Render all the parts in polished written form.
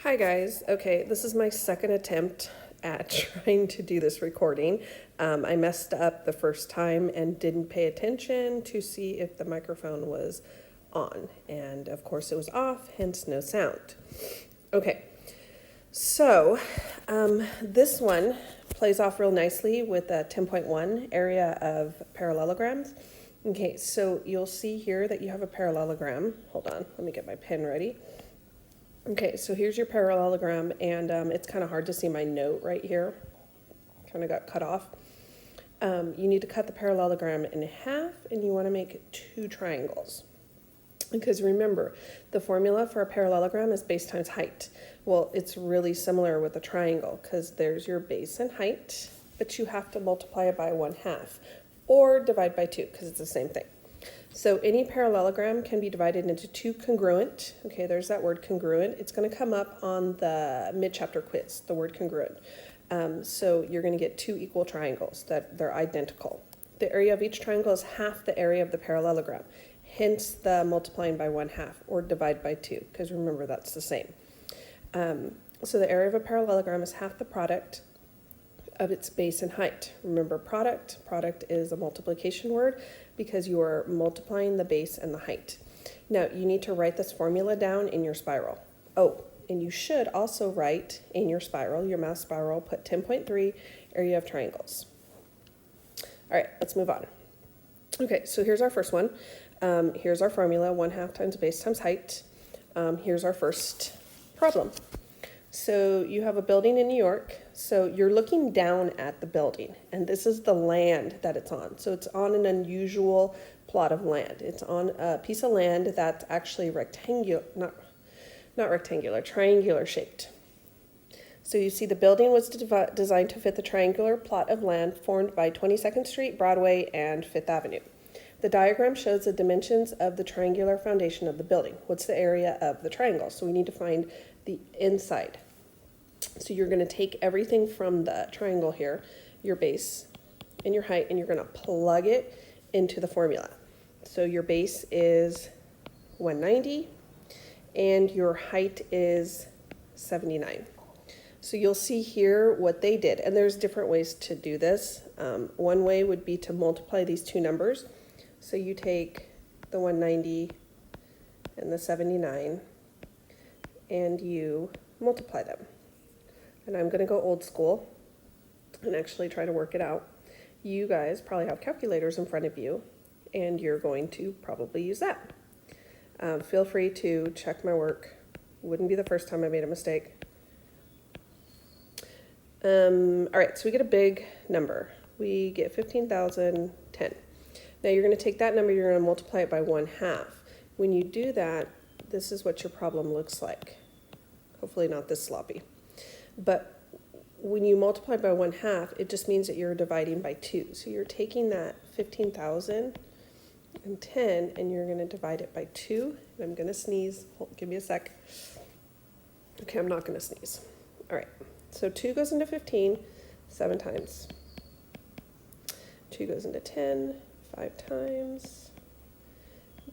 Hi guys. Okay, this is my second attempt at trying to do this recording. I messed up the first time and didn't pay attention to see if the microphone was on. And of course it was off, hence no sound. Okay, so this one plays off real nicely with a 10.1 area of parallelograms. Okay, so you'll see here that you have a parallelogram. Hold on, let me get my pen ready. Okay, so here's your parallelogram, and it's kind of hard to see my note right here. Kind of got cut off. You need to cut the parallelogram in half, and you want to make two triangles. Because remember, the formula for a parallelogram is base times height. Well, it's really similar with a triangle, because there's your base and height, but you have to multiply it by 1/2, or divide by 2, because it's the same thing. So any parallelogram can be divided into two congruent. Okay, there's that word congruent. It's going to come up on the mid-chapter quiz, the word congruent. So you're going to get two equal triangles that they're identical. The area of each triangle is half the area of the parallelogram, hence the multiplying by 1/2 or divide by 2, because remember that's the same. So the area of a parallelogram is half the product of its base and height. Remember product is a multiplication word because you are multiplying the base and the height. Now you need to write this formula down in your spiral. Oh, and you should also write in your spiral, your math spiral, put 10.3 area of triangles. All right, let's move on. Okay, so here's our first one. Here's our formula, 1/2 times base times height. Here's our first problem. So you have a building in New York. So you're looking down at the building, and this is the land that it's on. So it's on an unusual plot of land. It's on a piece of land that's actually rectangular, not rectangular, triangular shaped. So you see the building was designed to fit the triangular plot of land formed by 22nd Street, Broadway, and Fifth Avenue. The diagram shows the dimensions of the triangular foundation of the building. What's the area of the triangle? So we need to find the inside. So you're going to take everything from the triangle here, your base and your height, and you're going to plug it into the formula. So your base is 190 and your height is 79. So you'll see here what they did, and there's different ways to do this. One way would be to multiply these two numbers. So you take the 190 and the 79 and you multiply them. And I'm going to go old school and actually try to work it out. You guys probably have calculators in front of you, and you're going to probably use that. Feel free to check my work. Wouldn't be the first time I made a mistake. All right, so we get a big number. We get 15,010. Now you're going to take that number, you're going to multiply it by 1/2. When you do that, this is what your problem looks like. Hopefully not this sloppy. But when you multiply by 1/2, it just means that you're dividing by 2. So you're taking that 15,010 and you're going to divide it by 2. And I'm going to sneeze. Give me a sec. Okay, I'm not going to sneeze. All right. So 2 goes into 15 7 times. 2 goes into 10 5 times.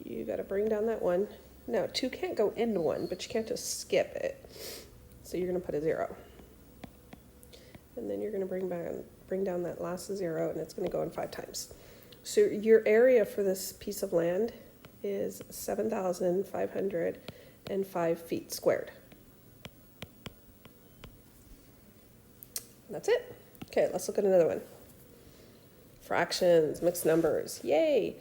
You got to bring down that 1. Now 2 can't go into 1, but you can't just skip it. So you're going to put a 0. And then you're going to bring down that last 0, and it's going to go in 5 times. So your area for this piece of land is 7,505 feet squared. And that's it. Okay, let's look at another one. Fractions, mixed numbers, yay.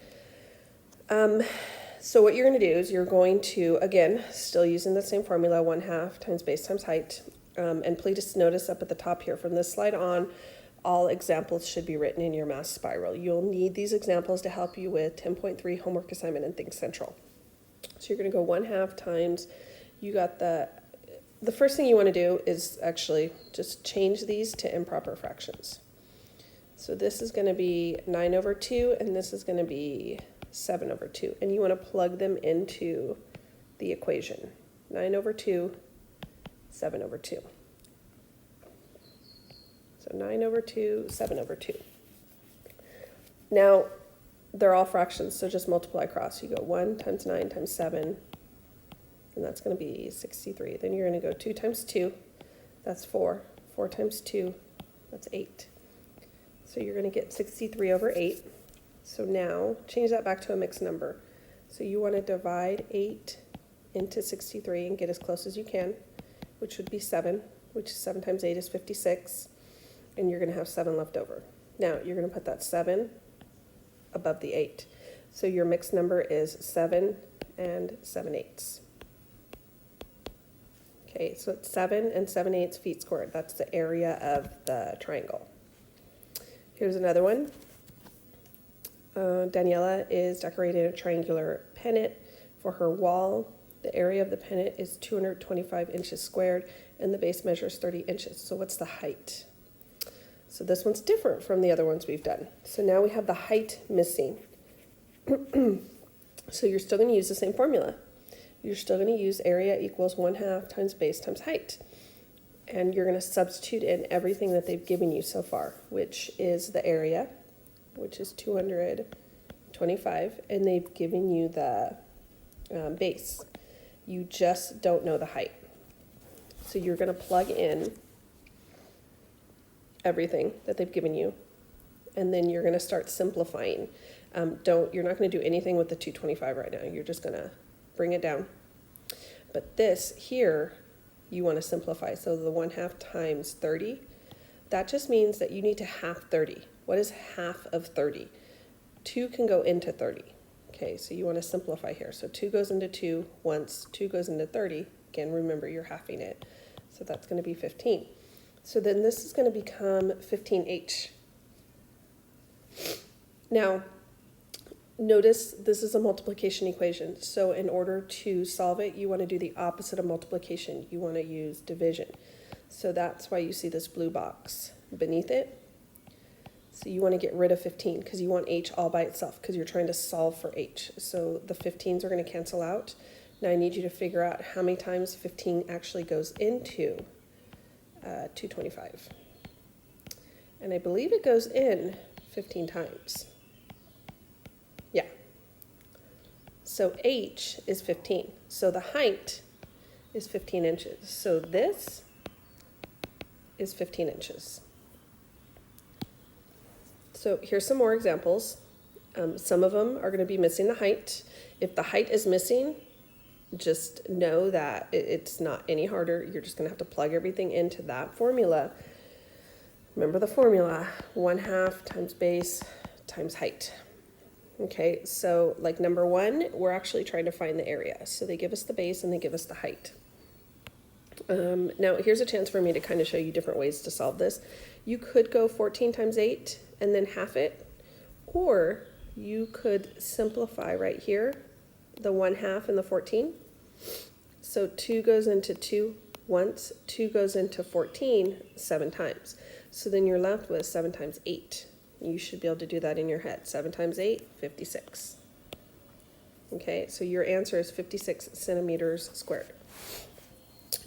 So what you're going to do is you're going to, again, still using the same formula, 1/2 times base times height. And please notice up at the top here, from this slide on, all examples should be written in your math spiral. You'll need these examples to help you with 10.3 homework assignment and Think Central. So you're going to go 1/2 times, you got the first thing you want to do is actually just change these to improper fractions. So this is going to be 9/2, and this is going to be 7/2. And you want to plug them into the equation. 9/2, 7/2. So 9/2, 7/2. Now, they're all fractions, so just multiply across. You go 1 times 9 times 7 and that's going to be 63. Then you're going to go 2 times 2, that's 4. 4 times 2, that's 8. So you're going to get 63 over 8. So now change that back to a mixed number. So you want to divide 8 into 63 and get as close as you can, which would be 7, which 7 times 8 is 56, and you're going to have 7 left over. Now you're going to put that 7 above the 8. So your mixed number is 7 and 7/8. Okay, so it's 7 and 7/8 feet squared. That's the area of the triangle. Here's another one. Daniela is decorating a triangular pennant for her wall. The area of the pennant is 225 inches squared, and the base measures 30 inches. So what's the height? So this one's different from the other ones we've done. So now we have the height missing. So you're still going to use the same formula. You're still going to use area equals 1/2 times base times height. And you're going to substitute in everything that they've given you so far, which is the area, which is 225, and they've given you the base. You just don't know the height. So you're going to plug in everything that they've given you, and then you're going to start simplifying. You're not going to do anything with the 225 right now. You're just going to bring it down. But this here, you want to simplify. So the 1/2 times 30, that just means that you need to half 30. What is half of 30? 2 can go into 30. Okay, so you want to simplify here. So 2 goes into 2 once, 2 goes into 30. Again, remember you're halving it. So that's going to be 15. So then this is going to become 15h. Now, notice this is a multiplication equation. So in order to solve it, you want to do the opposite of multiplication. You want to use division. So that's why you see this blue box beneath it. So you want to get rid of 15 because you want h all by itself because you're trying to solve for h. So the 15s are going to cancel out. Now I need you to figure out how many times 15 actually goes into 225. And I believe it goes in 15 times. Yeah. So h is 15. So the height is 15 inches. So this is 15 inches. So here's some more examples. Some of them are going to be missing the height. If the height is missing, just know that it's not any harder. You're just going to have to plug everything into that formula. Remember the formula, 1/2 times base times height. Okay, so like number 1, we're actually trying to find the area. So they give us the base and they give us the height. Now here's a chance for me to kind of show you different ways to solve this. You could go 14 times 8 and then half it, or you could simplify right here, the 1/2 and the 14. So 2 goes into 2 once, 2 goes into 14 7 times. So then you're left with 7 times 8. You should be able to do that in your head. 7 times 8, 56. Okay, so your answer is 56 centimeters squared.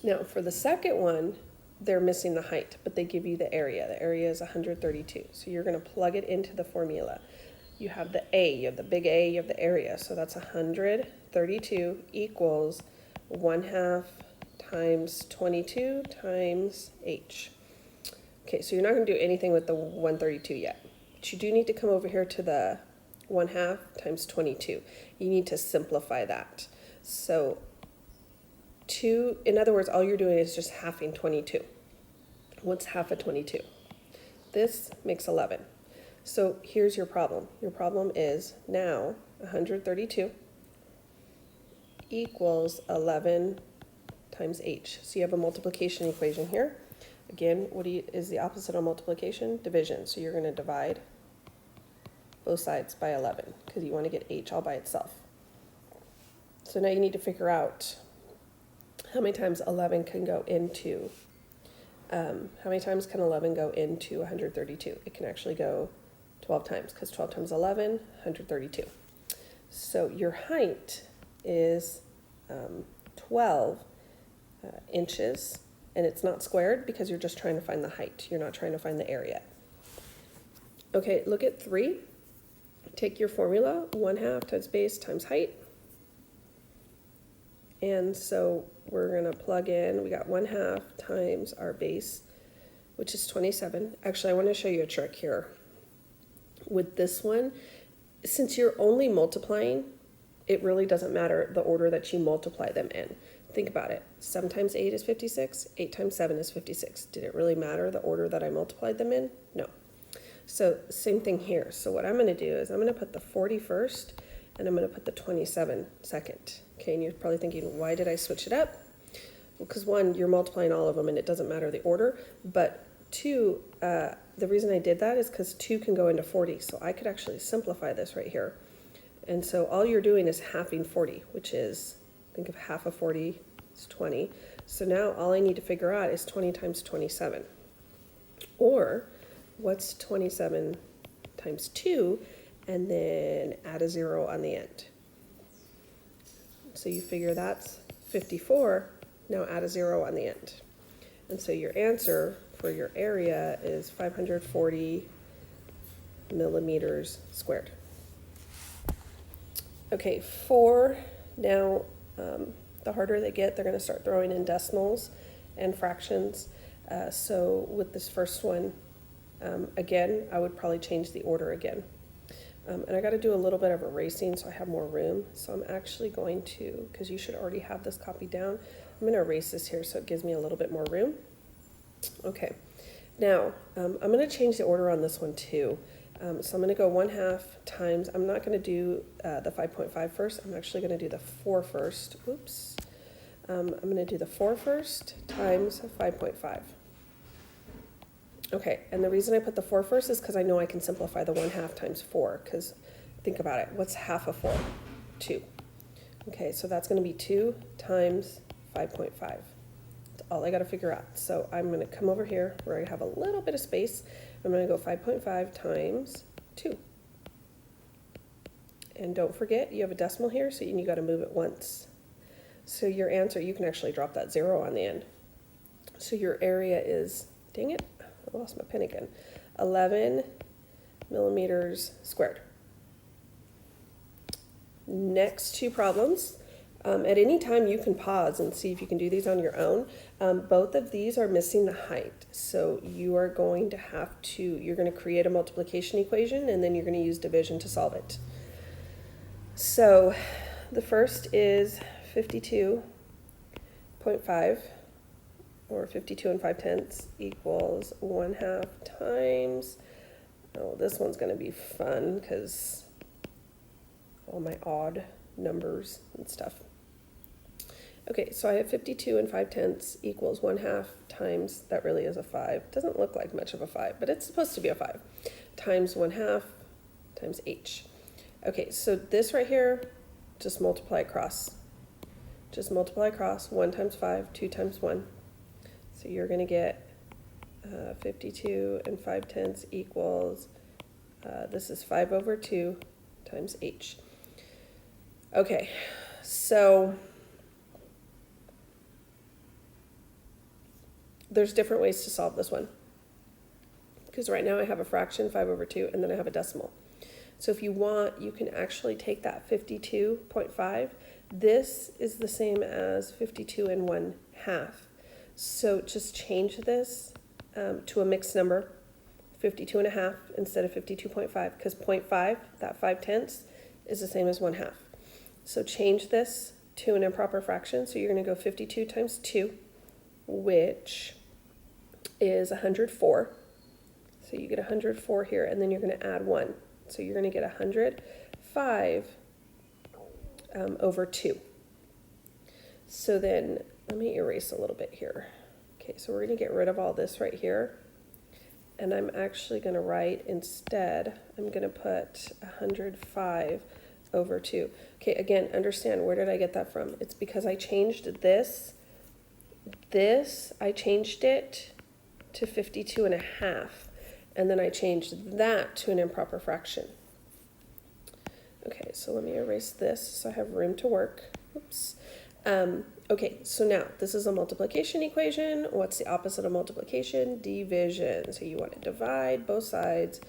Now for the second one, they're missing the height, but they give you the area. The area is 132. So you're going to plug it into the formula. You have the A, you have the big A, you have the area. So that's 132 equals 1/2 times 22 times h. Okay, so you're not going to do anything with the 132 yet. But you do need to come over here to the 1/2 times 22. You need to simplify that. So 2, in other words, all you're doing is just halving 22. What's half of 22? This makes 11. So here's your problem. Your problem is now 132 equals 11 times h. So you have a multiplication equation here. Again, what is the opposite of multiplication? Division. So you're going to divide both sides by 11 because you want to get h all by itself. So now you need to figure out how many times 11 can go into, how many times can 11 go into 132? It can actually go 12 times because 12 times 11, 132. So your height is 12 inches, and it's not squared because you're just trying to find the height. You're not trying to find the area. Okay, look at 3. Take your formula, 1/2 times base times height. And so we're gonna plug in, we got 1/2 times our base, which is 27. Actually, I wanna show you a trick here. With this one, since you're only multiplying, it really doesn't matter the order that you multiply them in. Think about it. 7 times 8 is 56. 8 times 7 is 56. Did it really matter the order that I multiplied them in? No. So same thing here. So what I'm going to do is I'm going to put the 40 first, and I'm going to put the 27 second. Okay, and you're probably thinking, why did I switch it up? Well, because one, you're multiplying all of them, and it doesn't matter the order. But two, the reason I did that is because 2 can go into 40. So I could actually simplify this right here. And so all you're doing is halving 40, which is, think of half of 40 is 20. So now all I need to figure out is 20 times 27. Or what's 27 times 2, and then add a 0 on the end. So you figure that's 54, now add a 0 on the end. And so your answer for your area is 540 millimeters squared. Okay, 4, now the harder they get, they're going to start throwing in decimals and fractions. So with this first one, again, I would probably change the order again. And I got to do a little bit of erasing so I have more room. So I'm actually going to, because you should already have this copied down, I'm going to erase this here so it gives me a little bit more room. Okay, now I'm going to change the order on this one too. So I'm going to go 1/2 times, I'm not going to do the 5.5 first, I'm actually going to do the 4 first. Oops. I'm going to do the 4 first times 5.5. Okay, and the reason I put the 4 first is because I know I can simplify the 1/2 times 4, because think about it, what's half of 4? 2. Okay, so that's going to be 2 times 5.5. That's all I got to figure out. So I'm going to come over here where I have a little bit of space. I'm going to go 5.5 times 2. And don't forget, you have a decimal here, so you got to move it once. So your answer, you can actually drop that 0 on the end. So your area is, dang it, I lost my pen again, 11 millimeters squared. Next 2 problems. At any time you can pause and see if you can do these on your own. Both of these are missing the height. So you are going to have to, you're going to create a multiplication equation and then you're going to use division to solve it. So the first is 52.5, or 52 and 5/10 equals 1/2 times, oh, this one's going to be fun because all my odd numbers and stuff. Okay, so I have 52 and 5/10 equals 1/2 times, that really is a 5. Doesn't look like much of a 5, but it's supposed to be a 5, times 1/2 times h. Okay, so this right here, just multiply across. Just multiply across, 1 times 5, 2 times 1. So you're going to get 52 and 5/10 equals, this is 5 over 2 times h. Okay, so there's different ways to solve this one. Because right now I have a fraction, 5 over 2, and then I have a decimal. So if you want, you can actually take that 52.5. This is the same as 52 and 1/2. So just change this to a mixed number, 52.5 instead of 52.5, because 0.5, that 5/10, is the same as 1/2. So change this to an improper fraction. So you're going to go 52 times 2, which is 104. So you get 104 here, and then you're going to add 1. So you're going to get 105 over 2. So then let me erase a little bit here. Okay, so we're going to get rid of all this right here. And I'm actually going to write instead, I'm going to put 105 over 2. Okay, again, understand, where did I get that from? It's because I changed this. I changed it to 52.5. And then I changed that to an improper fraction. Okay, so let me erase this so I have room to work. Oops. Okay, so now this is a multiplication equation. What's the opposite of multiplication? Division. So you want to divide both sides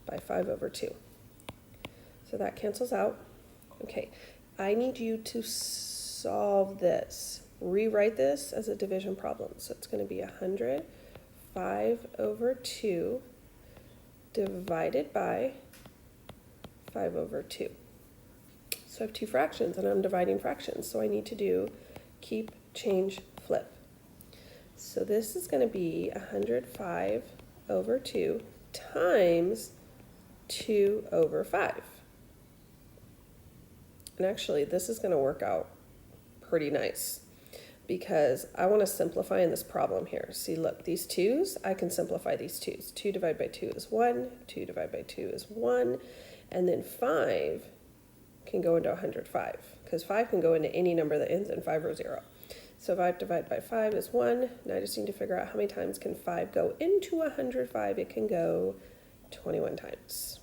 by 5 over 2. So that cancels out. Okay, I need you to solve this. Rewrite this as a division problem. So it's going to be 100, 5 over 2 divided by 5 over 2. So I have two fractions and I'm dividing fractions. So I need to do keep, change, flip. So this is going to be 105 over 2 times 2 over 5. And actually, this is going to work out pretty nice because I want to simplify in this problem here. See, look, these 2's, I can simplify these 2's. 2 divided by 2 is 1, 2 divided by 2 is 1, and then 5 can go into 105 because 5 can go into any number that ends in 5 or 0. So 5 divided by 5 is 1. Now I just need to figure out how many times can 5 go into 105. It can go 21 times.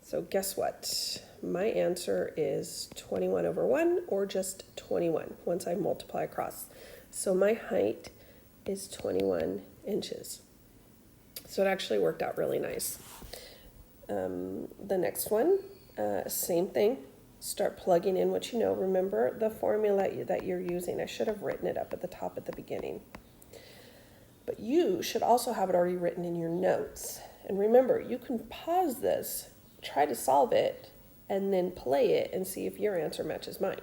So guess what? My answer is 21 over 1 or just 21 once I multiply across. So my height is 21 inches. So it actually worked out really nice. The next one, same thing. Start plugging in what you know. Remember the formula that you're using. I should have written it up at the top at the beginning. But you should also have it already written in your notes. And remember, you can pause this, try to solve it, and then play it and see if your answer matches mine.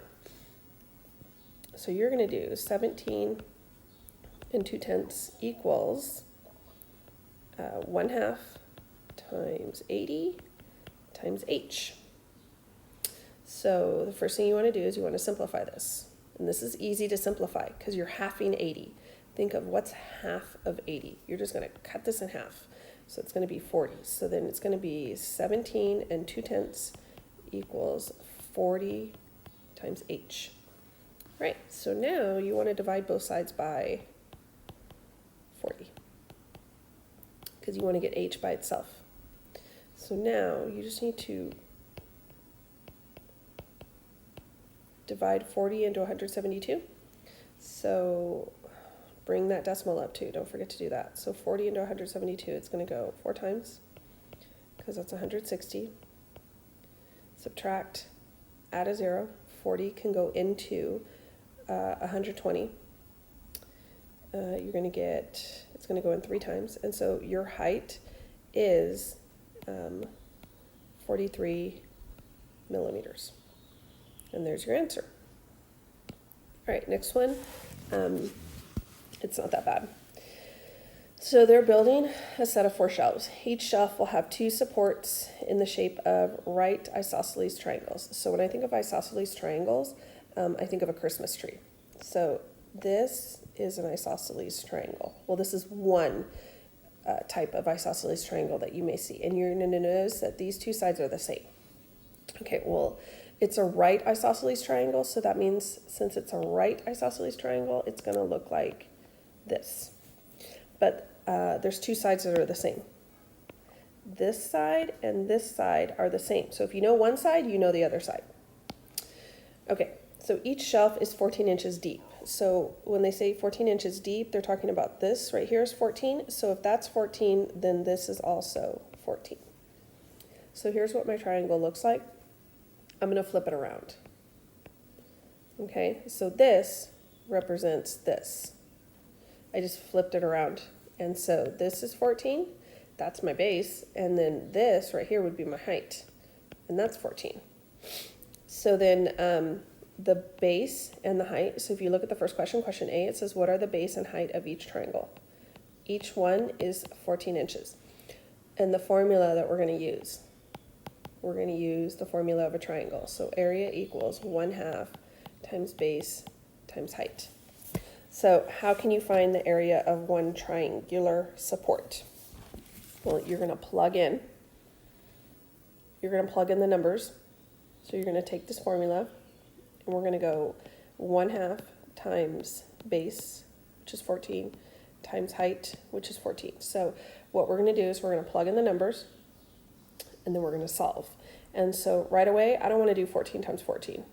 So you're going to do 17 and 2/10 equals 1/2 times 80 times h. So the first thing you want to do is you want to simplify this. And this is easy to simplify because you're halving 80. Think of what's half of 80. You're just going to cut this in half. So it's going to be 40. So then it's going to be 17 and 2/10 equals 40 times h. Right, so now you want to divide both sides by 40 because you want to get h by itself. So now you just need to divide 40 into 172. So bring that decimal up too. Don't forget to do that. So 40 into 172, it's going to go 4 times because that's 160. Subtract, add a 0. 40 can go into 120. You're going to get, it's going to go in 3 times. And so your height is 43 millimeters. And there's your answer. All right, next one. It's not that bad. So they're building a set of 4 shelves. Each shelf will have 2 supports in the shape of right isosceles triangles. So when I think of isosceles triangles, I think of a Christmas tree. So this is an isosceles triangle. Well, this is one type of isosceles triangle that you may see. And you're going to notice that these 2 sides are the same. Okay, well, it's a right isosceles triangle, so that means since it's a right isosceles triangle, it's going to look like this. But there's 2 sides that are the same. This side and this side are the same. So if you know one side, you know the other side. Okay, so each shelf is 14 inches deep. So when they say 14 inches deep, they're talking about this right here is 14. So if that's 14, then this is also 14. So here's what my triangle looks like. I'm going to flip it around. Okay, so this represents this. I just flipped it around. And so this is 14, that's my base, and then this right here would be my height, and that's 14. So then the base and the height, so if you look at the first question, question A, it says what are the base and height of each triangle? Each one is 14 inches. And the formula that we're going to use, we're going to use the formula of a triangle. So area equals 1/2 times base times height. So how can you find the area of one triangular support? Well, you're going to plug in. You're going to plug in the numbers. So you're going to take this formula, and we're going to go 1/2 times base, which is 14, times height, which is 14. So what we're going to do is we're going to plug in the numbers, and then we're going to solve. And so right away, I don't want to do 14 times 14.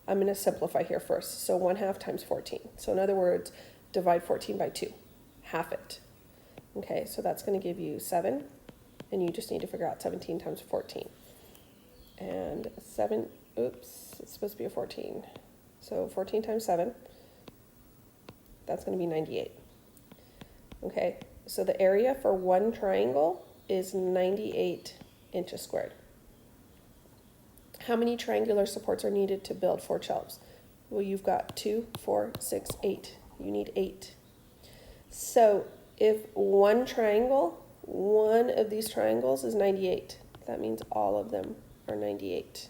I'm going to simplify here first. So 1/2 times 14. So in other words, divide 14 by 2. Half it. Okay, so that's going to give you 7. And you just need to figure out 17 times 14. And 7 oops, it's supposed to be a 14. So 14 times 7, that's going to be 98. Okay, so the area for one triangle is 98 inches squared. How many triangular supports are needed to build 4 shelves? Well, you've got 2, 4, 6, 8. You need 8. So if one of these triangles is 98, that means all of them are 98.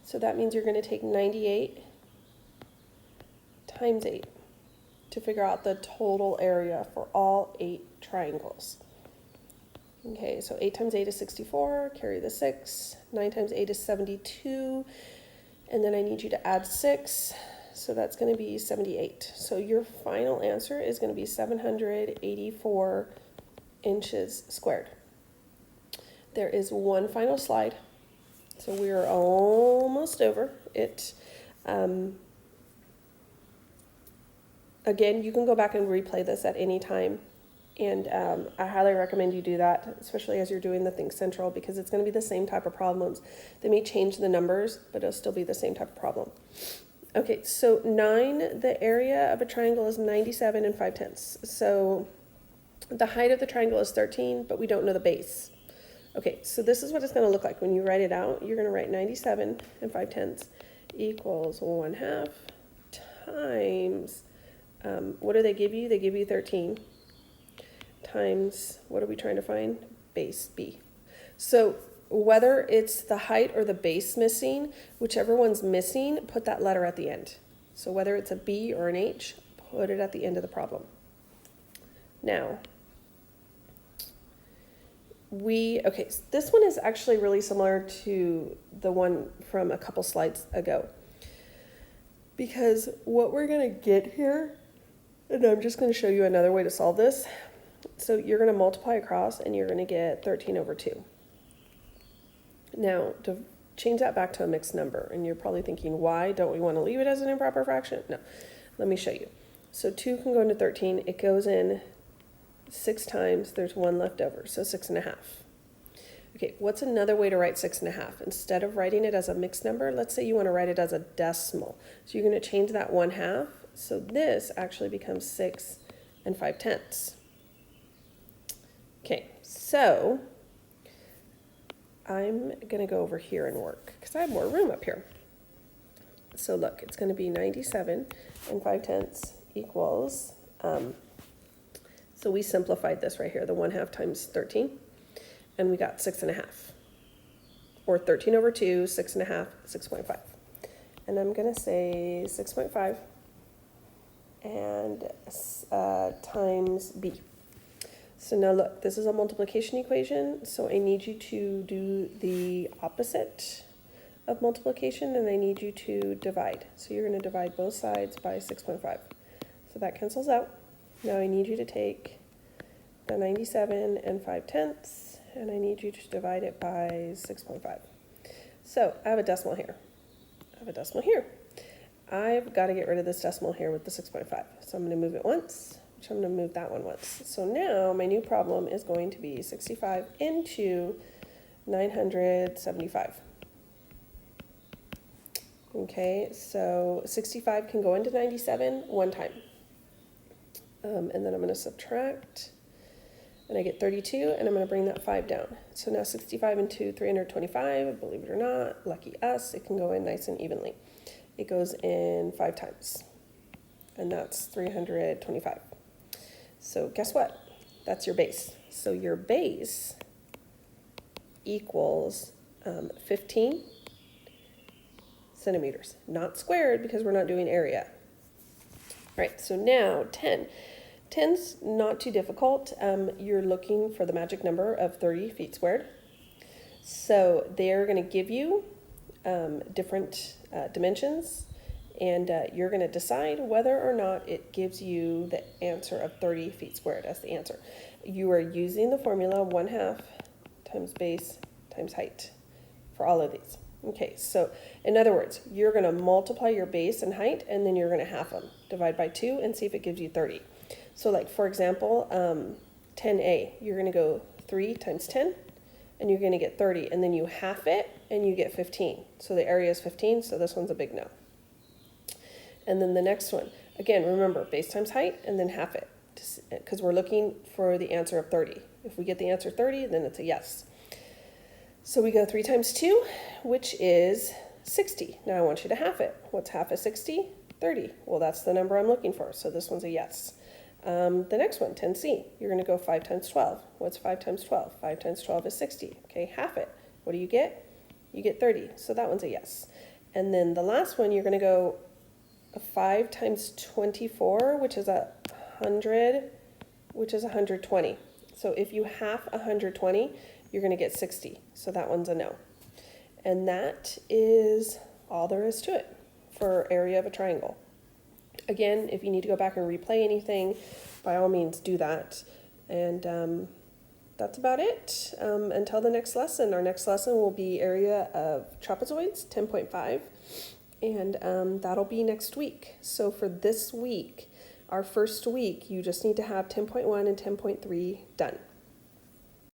So that means you're going to take 98 times 8 to figure out the total area for all 8 triangles. Okay, so 8 times 8 is 64, carry the 6. 9 times 8 is 72, and then I need you to add 6, so that's going to be 78. So your final answer is going to be 784 inches squared. There is one final slide, so we are almost over it. Again, you can go back and replay this at any time, and I highly recommend you do that, especially as you're doing the Think Central, because it's going to be the same type of problems. They may change the numbers, but it'll still be the same type of problem. Okay, so 9, the area of a triangle is 97 and 5/10. So the height of the triangle is 13, but we don't know the base. Okay, so this is what it's going to look like when you write it out. You're going to write 97 and 5/10 equals 1/2 times, what do they give you? They give you 13 times, what are we trying to find? Base B. So whether it's the height or the base missing, whichever one's missing, put that letter at the end. So whether it's a B or an H, put it at the end of the problem. Now, okay, so this one is actually really similar to the one from a couple slides ago. Because what we're going to get here, and I'm just going to show you another way to solve this. So you're going to multiply across, and you're going to get 13 over 2. Now, to change that back to a mixed number, and you're probably thinking, why don't we want to leave it as an improper fraction? No, let me show you. So 2 can go into 13. It goes in 6 times. There's 1 left over, so 6.5. Okay, what's another way to write 6.5? Instead of writing it as a mixed number, let's say you want to write it as a decimal. So you're going to change that 1/2. So this actually becomes 6 and 5/10. Okay, so I'm going to go over here and work because I have more room up here. So look, it's going to be 97 and 5/10 equals, so we simplified this right here, the 1/2 times 13, and we got 6.5. Or 13 over 2, 6.5, 6.5. And I'm going to say 6.5 and times B. So now look, this is a multiplication equation, so I need you to do the opposite of multiplication, and I need you to divide. So you're going to divide both sides by 6.5. So that cancels out. Now I need you to take the 97 and 5/10, and I need you to divide it by 6.5. So I have a decimal here. I have a decimal here. I've got to get rid of this decimal here with the 6.5. So I'm going to move it once, which I'm going to move that one once. So now my new problem is going to be 65 into 975. Okay, so 65 can go into 97 one time. And then I'm going to subtract, and I get 32, and I'm going to bring that 5 down. So now 65 into 325, believe it or not, lucky us, it can go in nice and evenly. It goes in 5 times, and that's 325. So guess what? That's your base. So your base equals 15 centimeters, not squared because we're not doing area. All right, so now 10. 10's not too difficult. You're looking for the magic number of 30 feet squared. So they're going to give you different dimensions, and you're going to decide whether or not it gives you the answer of 30 feet squared as the answer. You are using the formula 1/2 times base times height for all of these. Okay, so in other words, you're going to multiply your base and height, and then you're going to half them. Divide by 2 and see if it gives you 30. So like, for example, 10a, you're going to go 3 times 10, and you're gonna get 30, and then you half it, and you get 15. So the area is 15, so this one's a big no. And then the next one, again, remember, base times height, and then half it, because we're looking for the answer of 30. If we get the answer 30, then it's a yes. So we go 3 times 2, which is 60. Now I want you to half it. What's half of 60? 30. Well, that's the number I'm looking for, so this one's a yes. The next one, 10C, you're going to go 5 times 12. What's 5 times 12? 5 times 12 is 60. Okay, half it. What do you get? You get 30, so that one's a yes. And then the last one, you're going to go 5 times 24, which is 100, which is 120. So if you half 120, you're going to get 60. So that one's a no. And that is all there is to it for area of a triangle. Again, if you need to go back and replay anything, by all means do that. And that's about it. Until the next lesson. Our next lesson will be area of trapezoids, 10.5. And that'll be next week. So for this week, our first week, you just need to have 10.1 and 10.3 done.